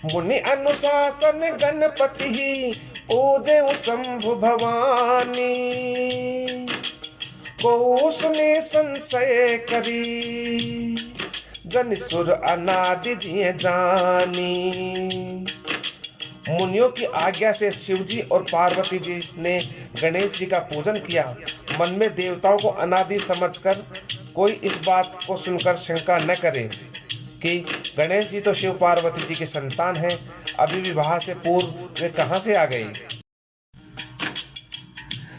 मुनि अनुशासन गणपति पूजे शंभु भवानी। को सुने संशय करी जन सुर अनादि जिय जानी। मुनियों की आज्ञा से शिव जी और पार्वती जी ने गणेश जी का पूजन किया। मन में देवताओं को अनादि समझकर कोई इस बात को सुनकर शंका न करे कि गणेश जी तो शिव पार्वती जी के संतान हैं, अभी विवाह से पूर्व वे कहां से आ गए।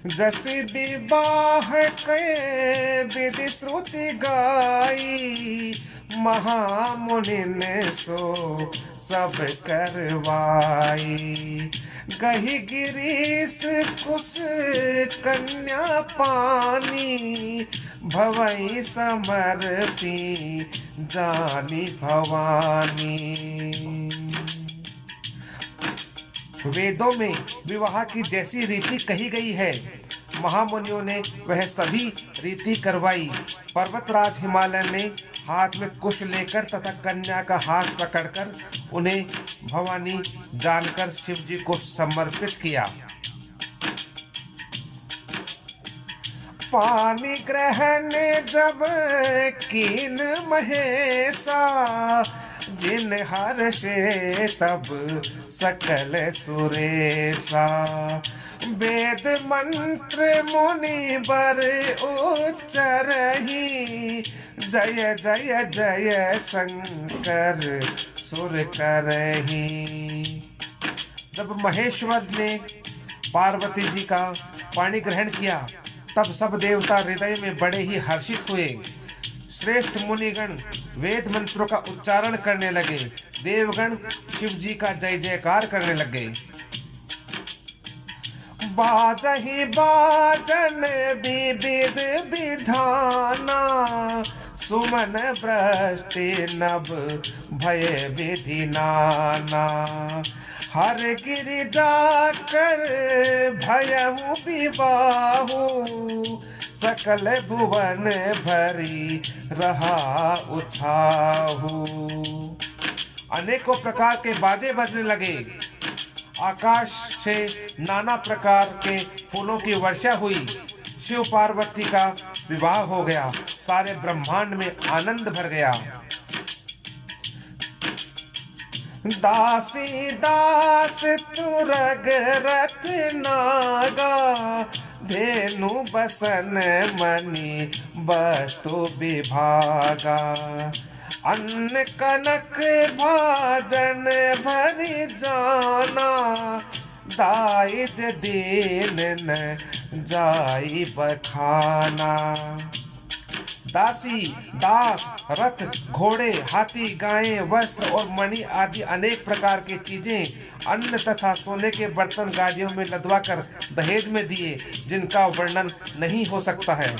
जस विवाह के विधि श्रुति गाई, महामुनि ने सो सब करवाई। गही गिरीश कुश कन्या पानी, भवई समर्पी जानी भवानी। वेदों में विवाह की जैसी रीति कही गई है, महामुनियों ने वह सभी रीति करवाई। पर्वतराज हिमालय ने हाथ में कुश लेकर तथा कन्या का हाथ पकड़कर उन्हें भवानी जानकर शिव जी को समर्पित किया। पानी ग्रहण जब कीन महेशा, जिन हर्षे तब सकल सुरेशा। वेद मंत्र मुनि बर उच्चरहि, जय जय जय शंकर सुर करहि। जब महेश्वर ने पार्वती जी का पाणी ग्रहण किया, तब सब देवता हृदय में बड़े ही हर्षित हुए। श्रेष्ठ मुनिगण वेद मंत्रों का उच्चारण करने लगे। देवगण शिव जी का जय जयकार करने लगे। बाजहि बाजन विविध विधाना, सुमन वृष्टि नभ भय विधि नाना। हर गिरि जाकर भयहु विवाहु, सकल भुवन भरी रहा उछाहु। अनेकों प्रकार के बाजे बजने लगे। आकाश से नाना प्रकार के फूलों की वर्षा हुई। शिव पार्वती का विवाह हो गया। सारे ब्रह्मांड में आनंद भर गया। दासी दास तुरग रथ नागा, धेनु बसन मणि बतु विभागा। अन्न कनक भाजन भरि जाना, दाइज दीन न जाई बखाना। दासी दास रथ घोड़े हाथी गायें वस्त्र और मणि आदि अनेक प्रकार की चीजें अन्न तथा सोने के बर्तन गाड़ियों में लदवा कर दहेज में दिए, जिनका वर्णन नहीं हो सकता है।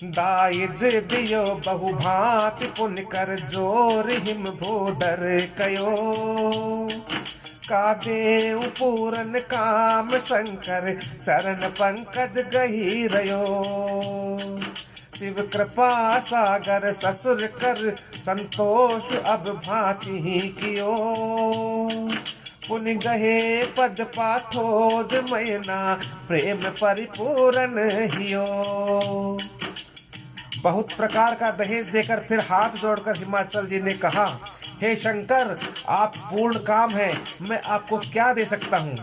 दाइज दियो बहुभांति पुण्य कर, जोर हिम भूधर कयो। का देव पूरन काम शंकर, चरण पंकज गहीरयो। शिव कृपा सागर ससुर कर, संतोष अब भांति ही कियो। पुण्य गहे पद पाथोज मैना, प्रेम परिपूर्ण हियो। बहुत प्रकार का दहेज देकर फिर हाथ जोड़कर हिमाचल जी ने कहा, हे शंकर, आप पूर्ण काम है, मैं आपको क्या दे सकता हूँ।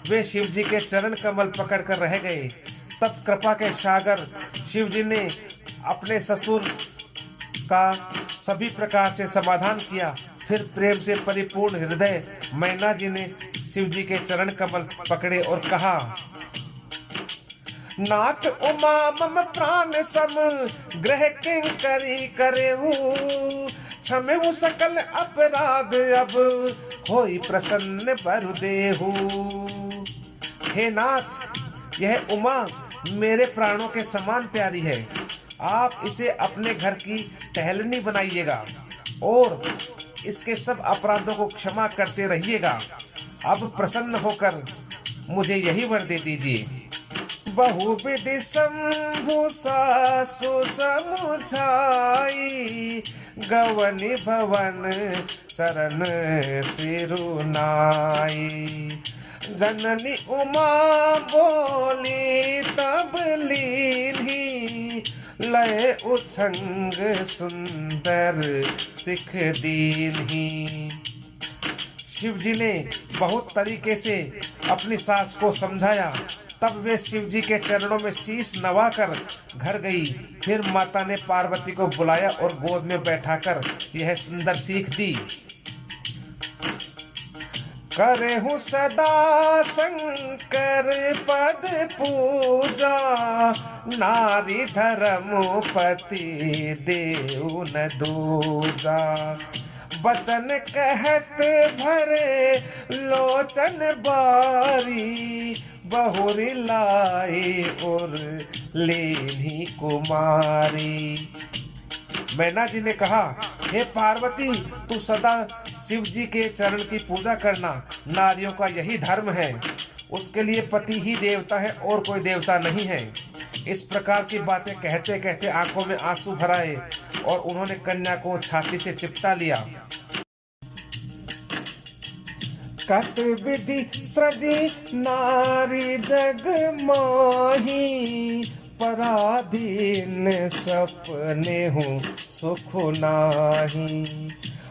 वे शिव जी के चरण कमल पकड़कर रह गए। तब कृपा के सागर शिव जी ने अपने ससुर का सभी प्रकार से समाधान किया। फिर प्रेम से परिपूर्ण हृदय मैना जी ने शिव जी के चरण कमल पकड़े और कहा, नाथ उमा मम प्राण सम, ग्रह किंकरी करेहु। क्षमेहु सकल अपराध, अब होई प्रसन्न बरु देहु। हे नाथ, यह उमा मेरे प्राणों के समान प्यारी है। आप इसे अपने घर की टहलनी बनाइएगा और इसके सब अपराधों को क्षमा करते रहिएगा। अब प्रसन्न होकर मुझे यही वर दे दीजिए। बहुविधि शंभु सासु समुझाई, गवनि भवन चरण सिरुनाई। जननी उमा बोली तब लीन्ही, लय उछंग सुंदर सिख दीन्ही। शिव जी ने बहुत तरीके से अपनी सास को समझाया, तब वे शिव जी के चरणों में शीश नवाकर घर गई। फिर माता ने पार्वती को बुलाया और गोद में बैठाकर यह सुंदर सीख दी। करे हूँ सदा शंकर पद पूजा, नारी धर्म पति देव न दूजा। बचन कहत भरे लोचन बारी, बहुरी लाई और लेनी कुमारी। मैना जी ने कहा, हे पार्वती, तू सदा शिव जी के चरण की पूजा करना, नारियों का यही धर्म है। उसके लिए पति ही देवता है और कोई देवता नहीं है। इस प्रकार की बातें कहते कहते आंखों में आंसू भराए और उन्होंने कन्या को छाती से चिपटा लिया। कत विधि सृजी नारी जग माही, पराधीन सपने हूँ सुख नाही।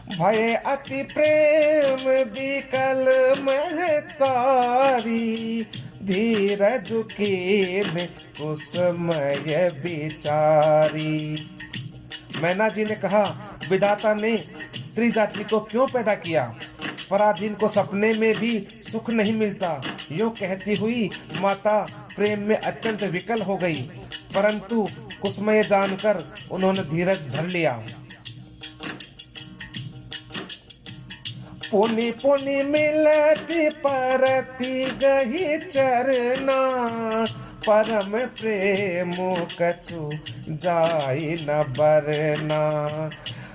भय अति प्रेम विकल महतारी, धीरज कीन कुसमय विचारी। मैना जी ने कहा, विधाता ने स्त्री जाति को क्यों पैदा किया? पराधीन को सपने में भी सुख नहीं मिलता। यूं कहती हुई माता प्रेम में अत्यंत विकल हो गई, परंतु कुसमय जानकर उन्होंने धीरज धर लिया। पुनि पुनि मिलती परती गही चरना, परम प्रेम कछु जाई न बरना।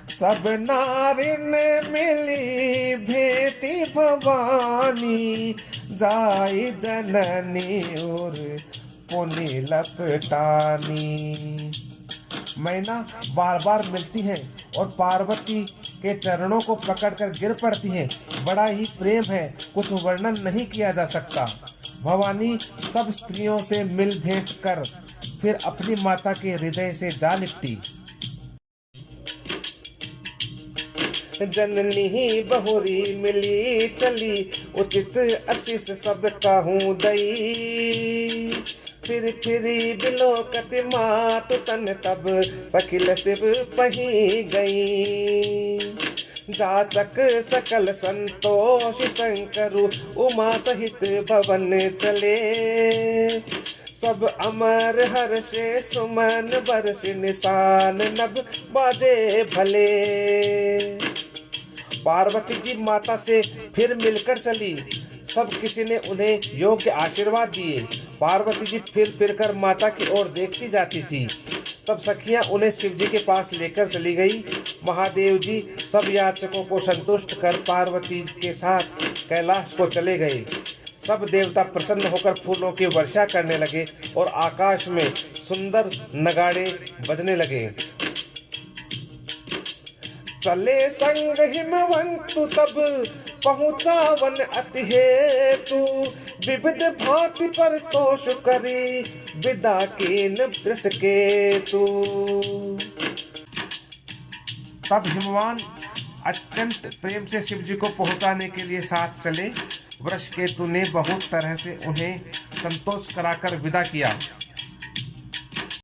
सब नारिन मिली भेटी भवानी, जाई जननी और पुनि लपटानी। मैना बार बार मिलती हैं और पार्वती के चरणों को पकड़कर गिर पड़ती हैं। बड़ा ही प्रेम है, कुछ वर्णन नहीं किया जा सकता। भवानी सब स्त्रियों से मिल भेंट कर फिर अपनी माता के हृदय से जा लिपटी। जननी बहुरी मिली चली, उचित आशीष सब काहू दई। फिर बिलोकत मातु तन, तब सखिल शिव पही गई। जाचक सकल संतोष शंकरु, उमा सहित भवन चले। सब अमर हर्षे सुमन बरस, निशान नभ बाजे भले। पार्वती जी माता से फिर मिलकर चली। सब किसी ने उन्हें योग्य आशीर्वाद दिए। पार्वती जी फिर कर माता की ओर देखती जाती थी। तब सखियां उन्हें शिव जी के पास लेकर चली गई। महादेव जी सब याचकों को संतुष्ट कर पार्वती के साथ कैलाश को चले गए। सब देवता प्रसन्न होकर फूलों की वर्षा करने लगे और आकाश में सुंदर नगाड़े बजने लगे। चले संग हिमवंतु, तब पहुँचा वन अति हेतु। विविध भांति पर तोष करी, विदा कीन वृषकेतु। तब हिमवान अत्यंत प्रेम से शिव जी को पहुंचाने के लिए साथ चले। वृषकेतु ने बहुत तरह से उन्हें संतोष कराकर विदा किया।